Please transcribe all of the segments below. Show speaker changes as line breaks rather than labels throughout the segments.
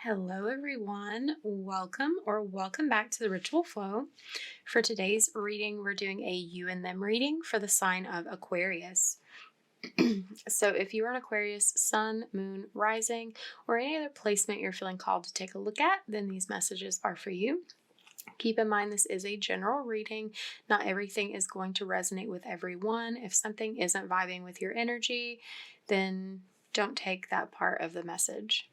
Hello, everyone. Welcome back to the Ritual Flow. For today's reading, we're doing a you and them reading for the sign of Aquarius. So if you are an Aquarius, sun, moon, rising, or any other placement you're feeling called to take a look at, then these messages are for you. Keep in mind this is a general reading. Not everything is going to resonate with everyone. If something isn't vibing with your energy, then don't take that part of the message.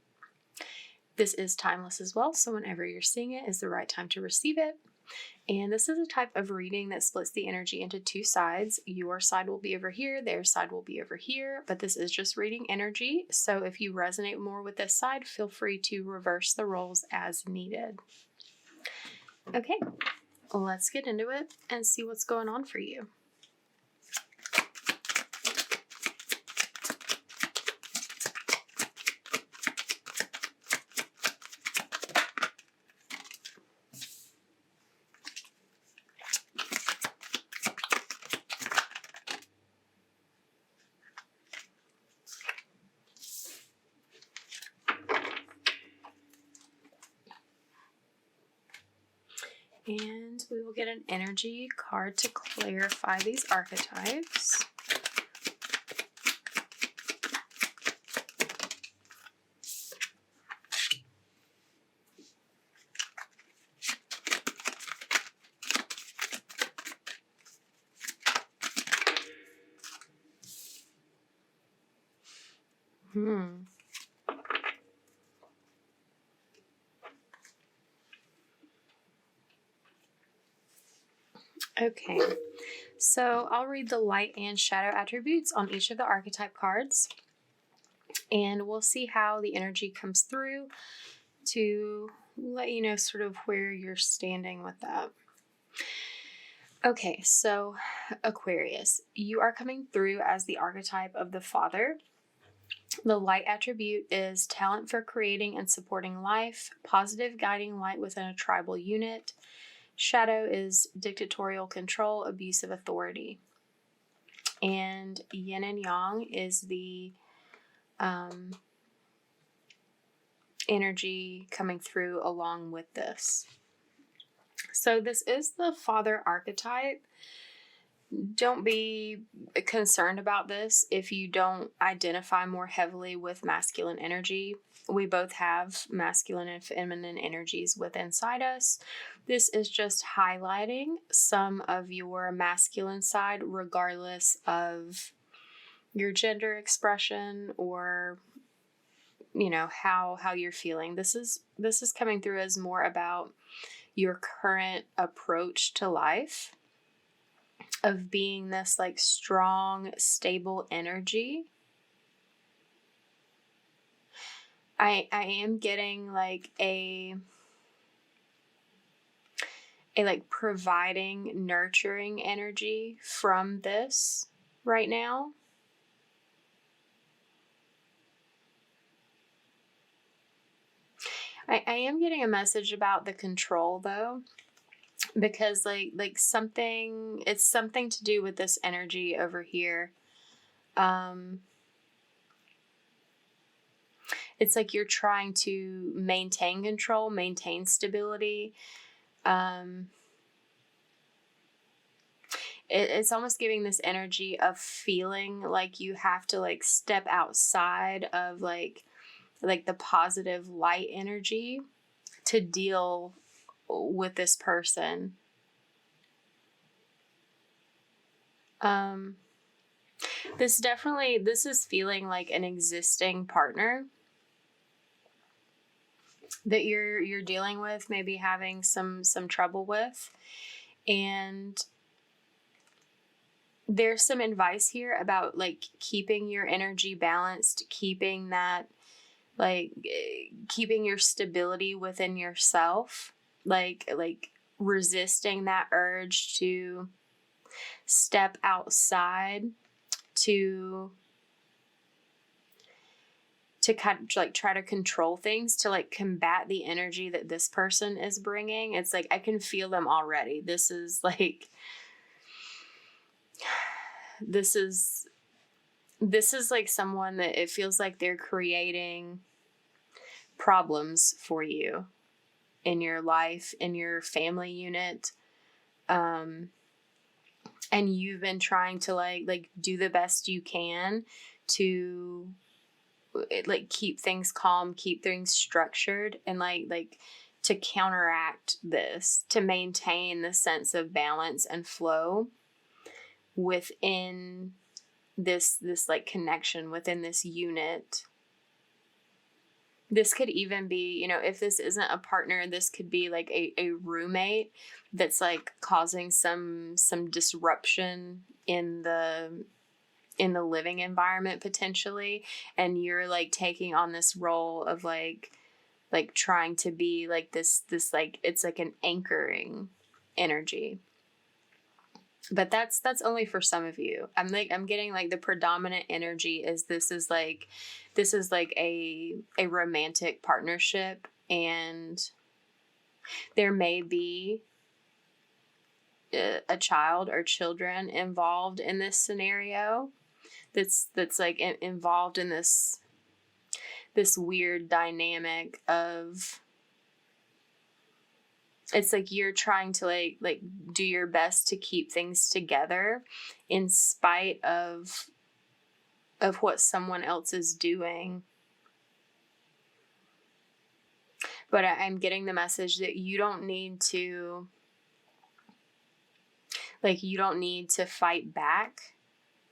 This is timeless as well, so whenever you're seeing it is the right time to receive it. And this is a type of reading that splits the energy into two sides. Your side will be over here, their side will be over here, but this is just reading energy. So if you resonate more with this side, feel free to reverse the roles as needed. Okay, let's get into it and see what's going on for you. And we will get an energy card to clarify these archetypes. Okay, so I'll read the light and shadow attributes on each of the archetype cards, and we'll see how the energy comes through to let you know sort of where you're standing with that. Okay, so Aquarius, you are coming through as the archetype of the father. The light attribute is talent for creating and supporting life, positive guiding light within a tribal unit. Shadow is dictatorial control, abuse of authority. And yin and yang is the energy coming through along with this. So this is the father archetype. Don't be concerned about this if you don't identify more heavily with masculine energy. We both have masculine and feminine energies within inside us. This is just highlighting some of your masculine side, regardless of your gender expression or, you know, how you're feeling. This is coming through as more about your current approach to life, of being this like strong, stable energy. I am getting like a like providing, nurturing energy from this right now. I am getting a message about the control though, because like something, it's something to do with this energy over here. It's like you're trying to maintain control, maintain stability. It's almost giving this energy of feeling like you have to like step outside of like the positive light energy to deal with this person. This is feeling like an existing partner that you're dealing with, maybe having some trouble with. And there's some advice here about like keeping your energy balanced, keeping that like keeping your stability within yourself, like resisting that urge to step outside to kind of like try to control things, to like combat the energy that this person is bringing. It's like I can feel them already. This is like someone that it feels like they're creating problems for you in your life, in your family unit. And you've been trying to like do the best you can to like keep things calm, keep things structured, and like to counteract this, to maintain the sense of balance and flow within this like connection, within this unit. This could even be, you know, if this isn't a partner, this could be like a roommate that's like causing some disruption in the living environment potentially, and you're like taking on this role of like trying to be like this like, it's like an anchoring energy. But that's only for some of you. I'm getting like the predominant energy is this is like a romantic partnership, and there may be a child or children involved in this scenario that's like involved in this weird dynamic of, it's like you're trying to like do your best to keep things together in spite of what someone else is doing. But I'm getting the message that you don't need to fight back.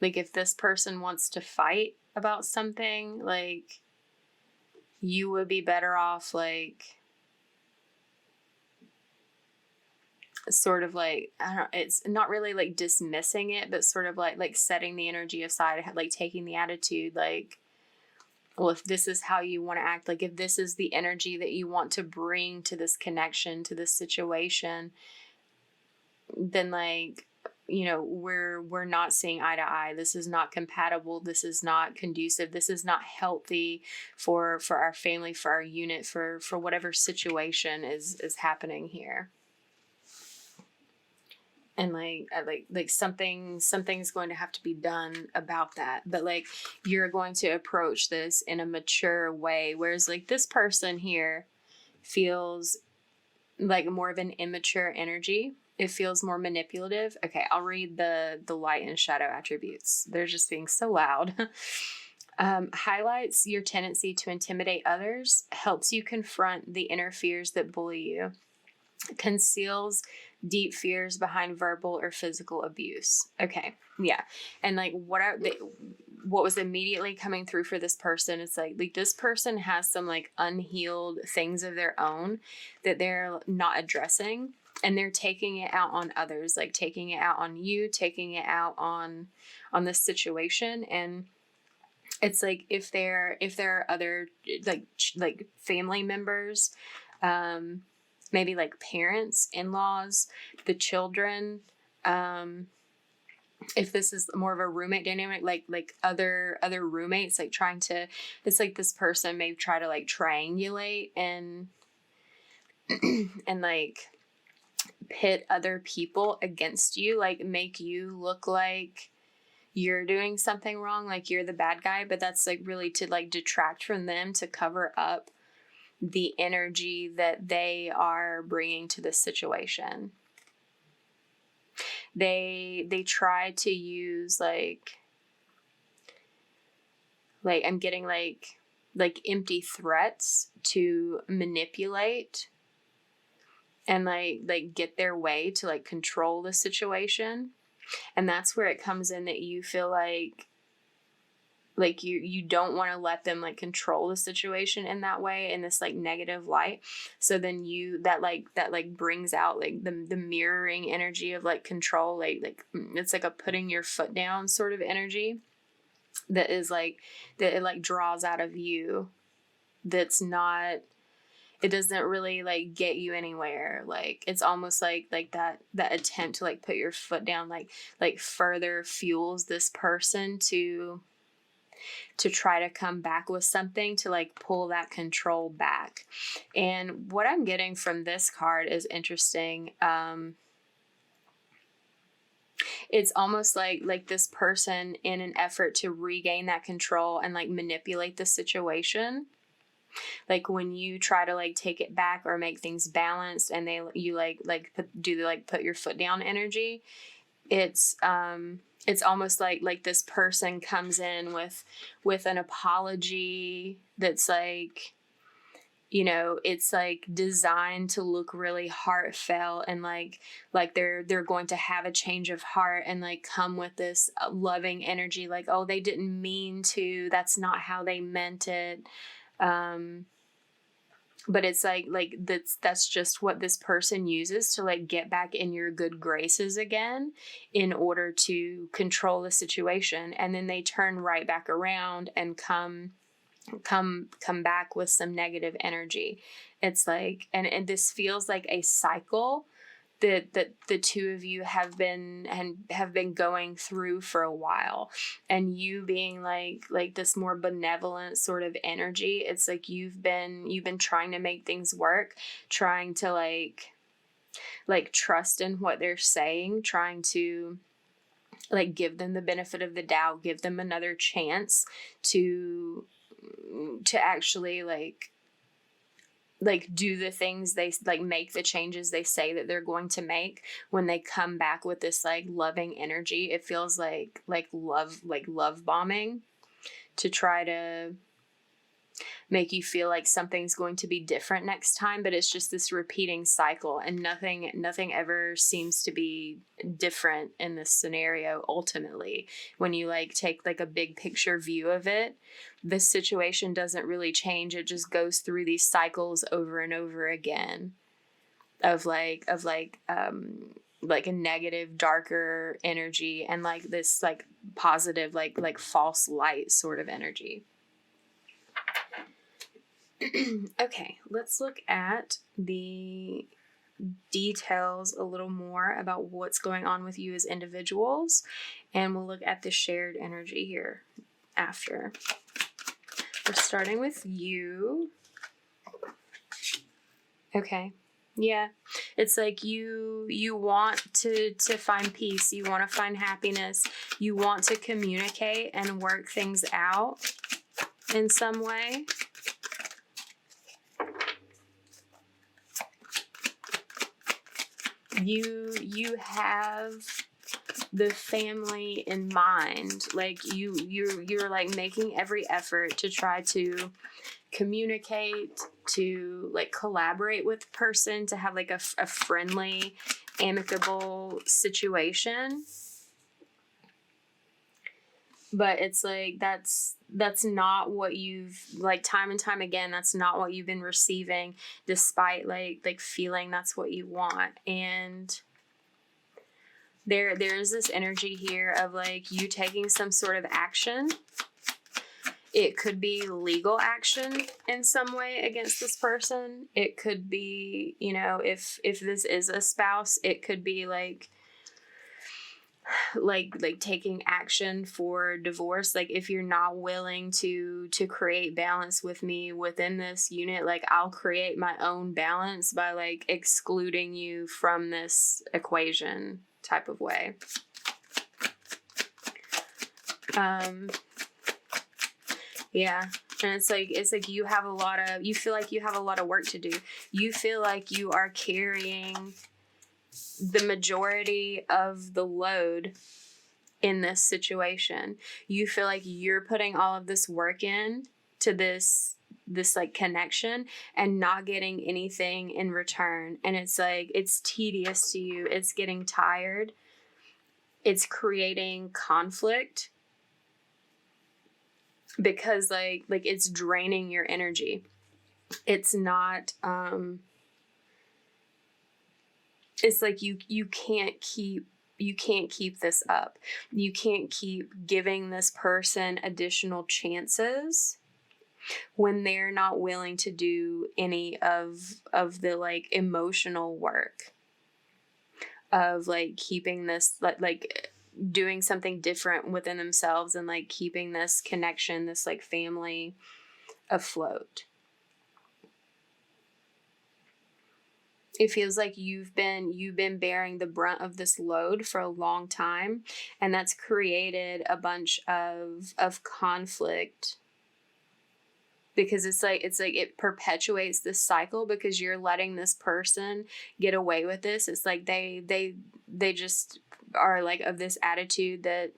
Like if this person wants to fight about something, like you would be better off like sort of like, I don't know, it's not really like dismissing it, but sort of like setting the energy aside, like taking the attitude like, well, if this is how you want to act, like if this is the energy that you want to bring to this connection, to this situation, then like, you know, we're not seeing eye to eye. This is not compatible. This is not conducive. This is not healthy for our family, for our unit, for whatever situation is happening here. And like something's going to have to be done about that. But like you're going to approach this in a mature way, whereas like this person here feels like more of an immature energy. It feels more manipulative. Okay, I'll read the light and shadow attributes. They're just being so loud. Highlights your tendency to intimidate others, helps you confront the inner fears that bully you, conceals deep fears behind verbal or physical abuse. Okay, yeah. And like what was immediately coming through for this person, it's like this person has some like unhealed things of their own that they're not addressing, and they're taking it out on others, like taking it out on you, taking it out on this situation. And it's like if there are other like family members, maybe like parents, in-laws, the children, if this is more of a roommate dynamic, like other roommates, like trying to, it's like this person may try to like triangulate and and like pit other people against you, like make you look like you're doing something wrong, like you're the bad guy. But that's like really to like detract from them, to cover up the energy that they are bringing to this situation. They try to use like I'm getting like empty threats to manipulate and like get their way to like control the situation. And that's where it comes in that you feel like you don't want to let them like control the situation in that way, in this like negative light. So then that brings out like the mirroring energy of like control, like it's like a putting your foot down sort of energy that is like, that it like draws out of you. That's not, it doesn't really like get you anywhere. Like it's almost like that attempt to like put your foot down like further fuels this person to try to come back with something, to like pull that control back. And what I'm getting from this card is interesting. It's almost like this person, in an effort to regain that control and like manipulate the situation, like when you try to like take it back or make things balanced, and you put your foot down energy. It's almost like this person comes in with an apology that's like, you know, it's like designed to look really heartfelt, and like they're going to have a change of heart and like come with this loving energy, like, oh, they didn't mean to, that's not how they meant it. But it's like that's just what this person uses to like get back in your good graces again in order to control the situation, and then they turn right back around and come back with some negative energy. It's like, and this feels like a cycle that the two of you have been going through for a while, and you being like this more benevolent sort of energy. It's like you've been trying to make things work, trying to like trust in what they're saying, trying to like give them the benefit of the doubt, give them another chance to actually like do the things they like, make the changes they say that they're going to make. When they come back with this like loving energy, it feels like love bombing to try to make you feel like something's going to be different next time, but it's just this repeating cycle, and nothing ever seems to be different in this scenario. Ultimately, when you like take like a big picture view of it, the situation doesn't really change. It just goes through these cycles over and over again of like a negative, darker energy, and like this like positive, like false light sort of energy. Okay, let's look at the details a little more about what's going on with you as individuals, and we'll look at the shared energy here after. We're starting with you. Okay. Yeah. It's like you want to find peace, you want to find happiness, you want to communicate and work things out in some way. You have the family in mind. Like you're like making every effort to try to communicate, to like collaborate with the person, to have like a friendly, amicable situation. But it's like that's not what you've, like, time and time again, that's not what you've been receiving, despite like feeling that's what you want. And there's this energy here of like you taking some sort of action. It could be legal action in some way against this person. It could be, you know, if this is a spouse, it could be like taking action for divorce. Like, if you're not willing to create balance with me within this unit, like, I'll create my own balance by like excluding you from this equation type of way. Yeah. And it's like you feel like you have a lot of work to do. You feel like you are carrying the majority of the load in this situation. You feel like you're putting all of this work in to this like connection and not getting anything in return. And it's like, it's tedious to you. It's getting tired. It's creating conflict because like it's draining your energy. It's not, it's like you can't keep this up. You can't keep giving this person additional chances when they're not willing to do any of the like emotional work of like keeping this like doing something different within themselves and like keeping this connection, this like family afloat. It feels like you've been bearing the brunt of this load for a long time, and that's created a bunch of conflict because it's like it perpetuates this cycle because you're letting this person get away with this. It's like they just are like of this attitude that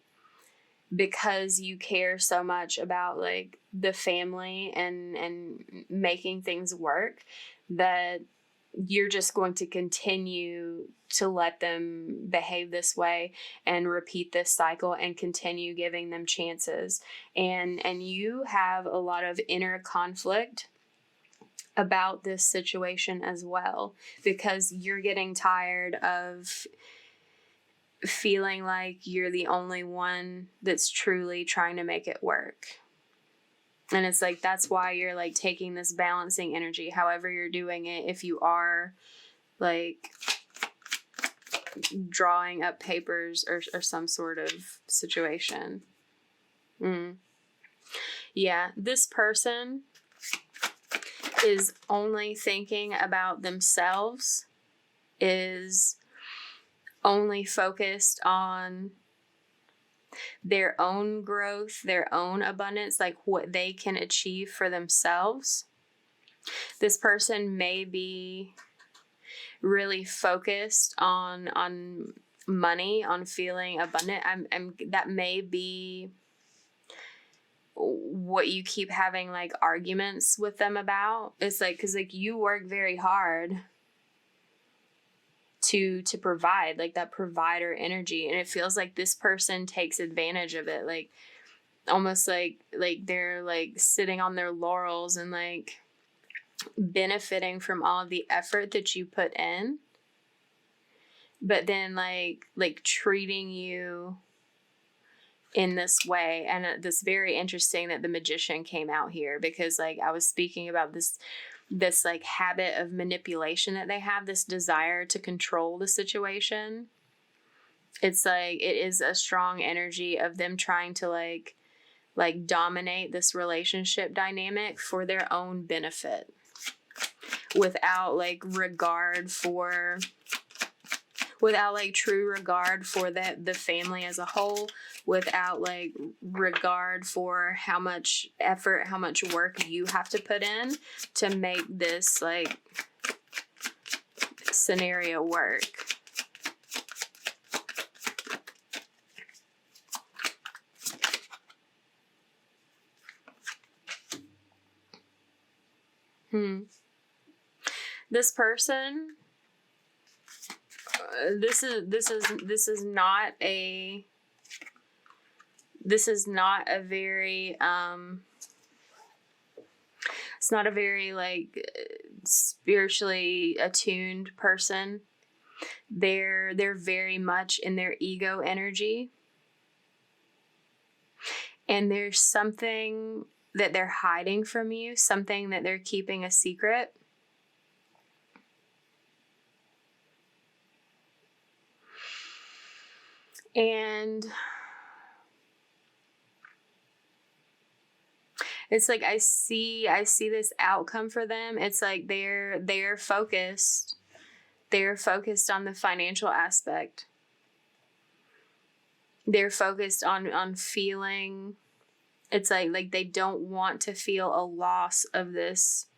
because you care so much about like the family and making things work, that you're just going to continue to let them behave this way and repeat this cycle and continue giving them chances. And you have a lot of inner conflict about this situation as well, because you're getting tired of feeling like you're the only one that's truly trying to make it work. And it's like, that's why you're like taking this balancing energy, however you're doing it. If you are like drawing up papers or some sort of situation. Yeah, this person is only thinking about themselves, is only focused on their own growth, their own abundance, like what they can achieve for themselves. This person may be really focused on money, on feeling abundant. That may be what you keep having like arguments with them about. It's like, because like you work very hard to provide, like that provider energy, and it feels like this person takes advantage of it, like almost like they're like sitting on their laurels and like benefiting from all of the effort that you put in, but then like treating you in this way. And this very interesting that the Magician came out here, because like I was speaking about this like habit of manipulation that they have, this desire to control the situation. It's like it is a strong energy of them trying to like dominate this relationship dynamic for their own benefit, without like true regard for the family as a whole, without like regard for how much effort, how much work you have to put in to make this like scenario work. This person, this is not a very it's not a very like spiritually attuned person. They're very much in their ego energy, and there's something that they're hiding from you, something that they're keeping a secret. And it's like I see this outcome for them. It's like they're focused on the financial aspect. They're focused on feeling, it's like they don't want to feel a loss of this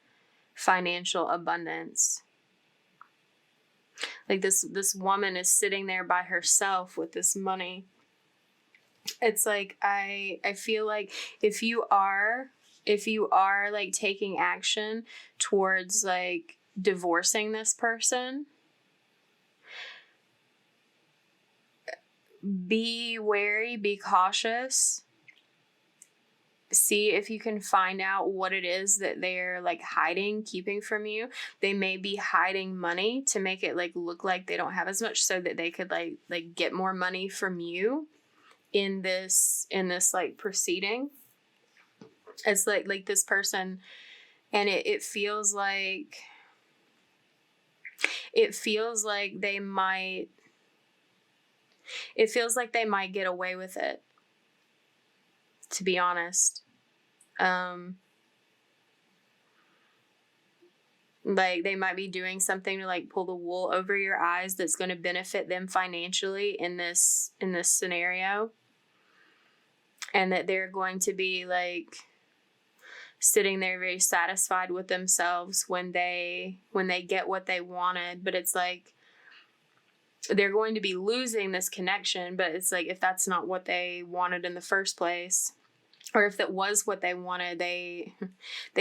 financial abundance. Like this woman is sitting there by herself with this money. It's like I feel like if you are like taking action towards like divorcing this person, be wary, be cautious. See if you can find out what it is that they're like hiding, keeping from you. They may be hiding money to make it like look like they don't have as much, so that they could like get more money from you in this like proceeding. It's like this person, and it feels like they might get away with it, to be honest. Like they might be doing something to like pull the wool over your eyes that's going to benefit them financially in this scenario, and that they're going to be like sitting there very satisfied with themselves when they get what they wanted, but it's like they're going to be losing this connection. But it's like, if that's not what they wanted in the first place, or if that was what they wanted, they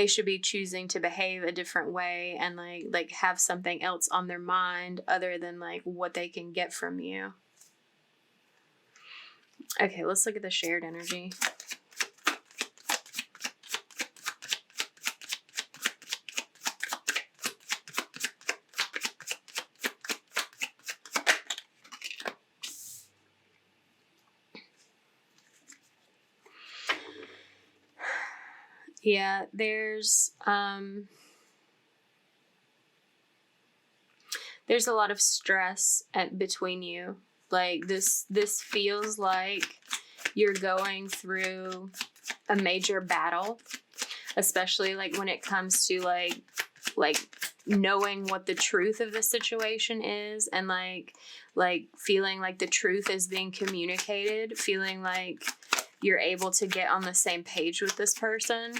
should be choosing to behave a different way and like have something else on their mind other than like what they can get from you. Okay, let's look at the shared energy. Yeah, there's a lot of stress between you. Like this feels like you're going through a major battle, especially like when it comes to like knowing what the truth of the situation is, and like feeling like the truth is being communicated, feeling like you're able to get on the same page with this person.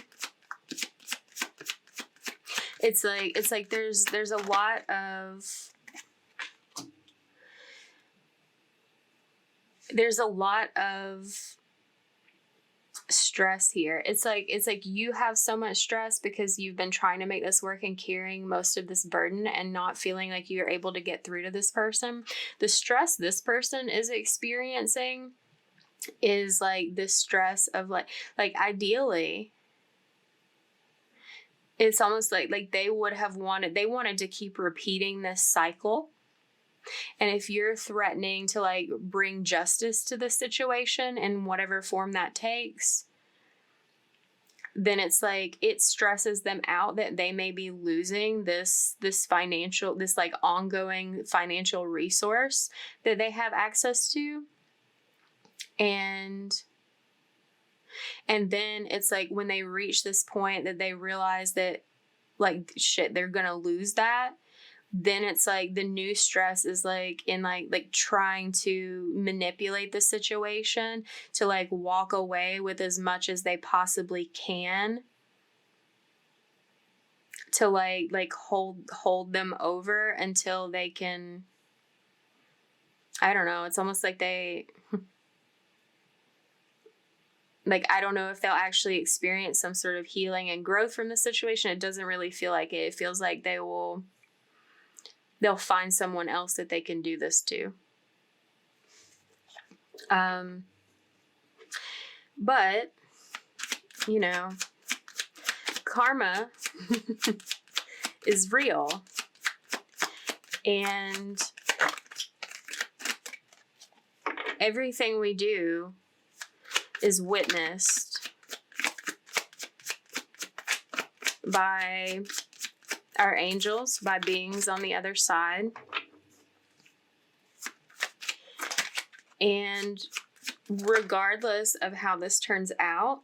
It's like there's a lot of stress here. It's like you have so much stress because you've been trying to make this work and carrying most of this burden and not feeling like you're able to get through to this person. The stress this person is experiencing is like the stress of like ideally it's almost like they wanted to keep repeating this cycle. And if you're threatening to like bring justice to the situation in whatever form that takes, then it's like it stresses them out that they may be losing this like ongoing financial resource that they have access to. And then it's like when they reach this point that they realize that like shit, they're gonna lose that, then it's like the new stress is like in like trying to manipulate the situation to like walk away with as much as they possibly can to like hold them over until they can, I don't know, it's almost like they like, I don't know if they'll actually experience some sort of healing and growth from the situation. It doesn't really feel like it. It feels like they'll find someone else that they can do this to. But, you know, karma is real. And everything we do is witnessed by our angels, by beings on the other side. And regardless of how this turns out,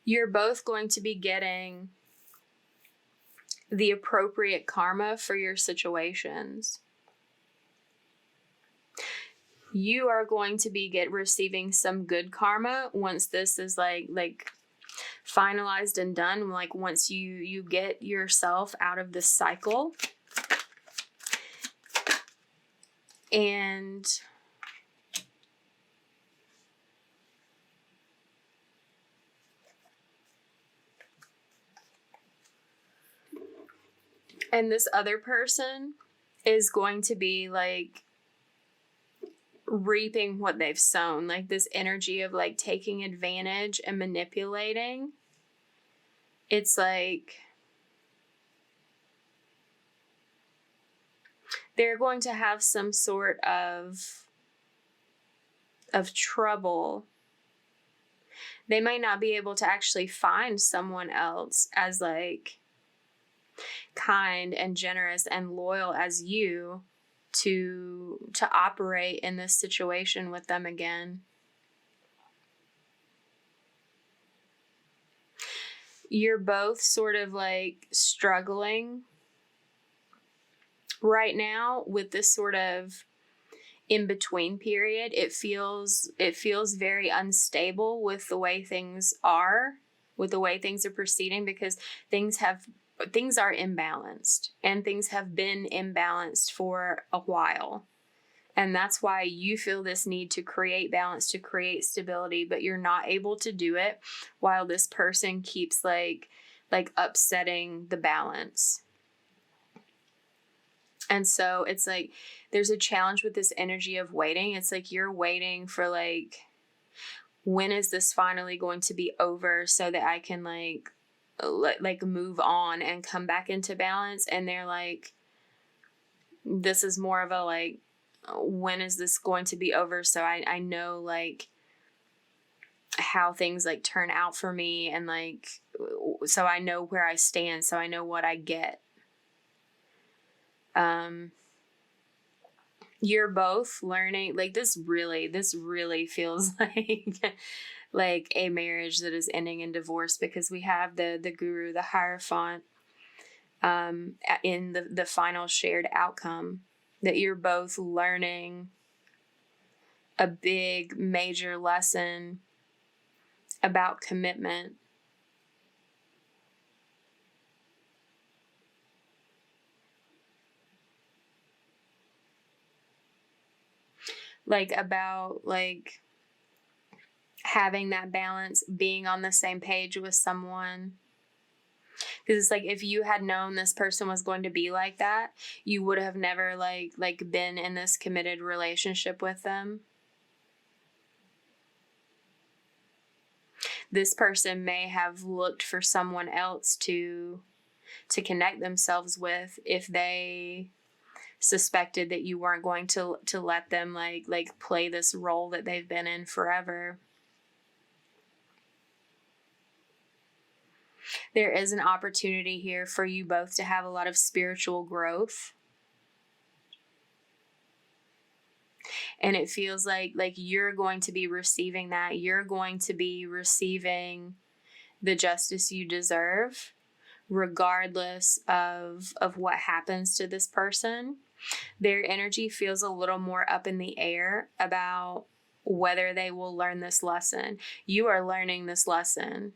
you're both going to be getting the appropriate karma for your situations. You are going to be receiving some good karma once this is like finalized and done. Like once you get yourself out of this cycle. And this other person is going to be like reaping what they've sown, like this energy of like taking advantage and manipulating. It's like they're going to have some sort of trouble. They might not be able to actually find someone else as like kind and generous and loyal as you to operate in this situation with them again. You're both sort of like struggling right now with this sort of in between period. It feels very unstable with the way things are, with the way things are proceeding, because things are imbalanced, and things have been imbalanced for a while. And that's why you feel this need to create balance, to create stability, but you're not able to do it while this person keeps like upsetting the balance. And so it's like there's a challenge with this energy of waiting. It's like you're waiting for like, when is this finally going to be over so that I can like move on and come back into balance? And they're like, this is more of a like, when is this going to be over so I know like how things like turn out for me, and like so I know where I stand, so I know what I get. You're both learning, like this really feels like a marriage that is ending in divorce, because we have the guru, the Hierophant, in the final shared outcome, that you're both learning a big major lesson about commitment. Like about like having that balance, being on the same page with someone. Because it's like, if you had known this person was going to be like that, you would have never like been in this committed relationship with them. This person may have looked for someone else to connect themselves with if they suspected that you weren't going to let them like play this role that they've been in forever. There is an opportunity here for you both to have a lot of spiritual growth. And it feels like you're going to be receiving that. You're going to be receiving the justice you deserve, regardless of what happens to this person. Their energy feels a little more up in the air about whether they will learn this lesson. You are learning this lesson.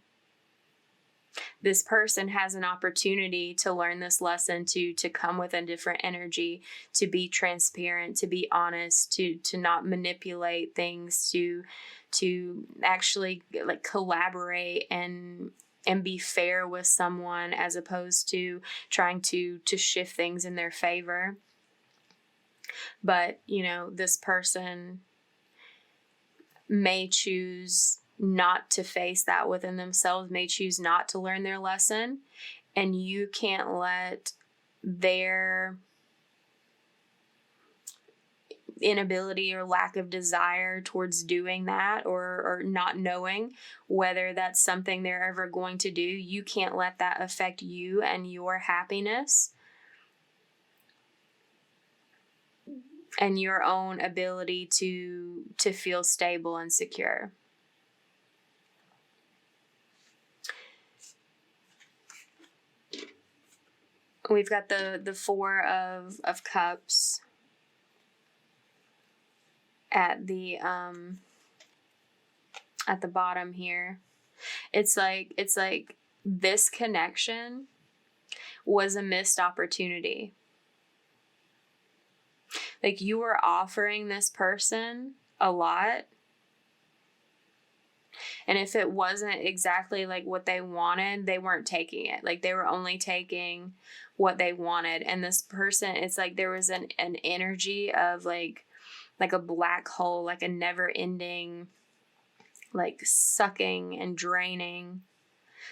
This person has an opportunity to learn this lesson, to come with a different energy, to be transparent, to be honest, to not manipulate things, to actually like collaborate and be fair with someone, as opposed to trying to shift things in their favor. But, you know, this person may choose not to face that within themselves, may choose not to learn their lesson, and you can't let their inability or lack of desire towards doing that, or not knowing whether that's something they're ever going to do, you can't let that affect you and your happiness and your own ability to feel stable and secure. We've got the Four of Cups at the bottom here. It's like this connection was a missed opportunity. Like, you were offering this person a lot, and if it wasn't exactly like what they wanted, they weren't taking it. Like, they were only taking what they wanted. And this person, it's like there was an energy of like a black hole, like a never ending, like sucking and draining.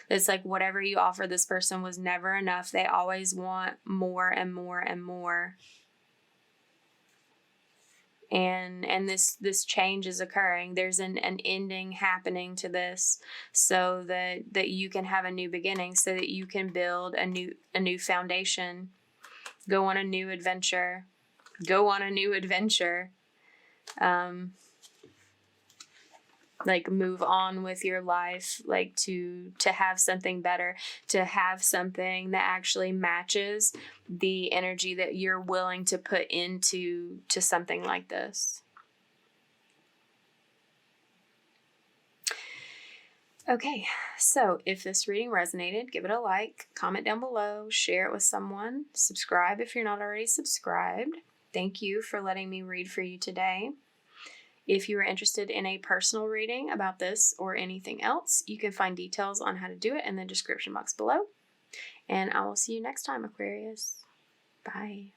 It's like whatever you offer this person was never enough. They always want more and more and more. And this change is occurring. There's an ending happening to this, so that you can have a new beginning, so that you can build a new foundation, go on a new adventure. like move on with your life, like to have something better, to have something that actually matches the energy that you're willing to put into something like this. Okay, so if this reading resonated, give it a like, comment down below, share it with someone, subscribe if you're not already subscribed. Thank you for letting me read for you today. If you are interested in a personal reading about this or anything else, you can find details on how to do it in the description box below. And I will see you next time, Aquarius. Bye.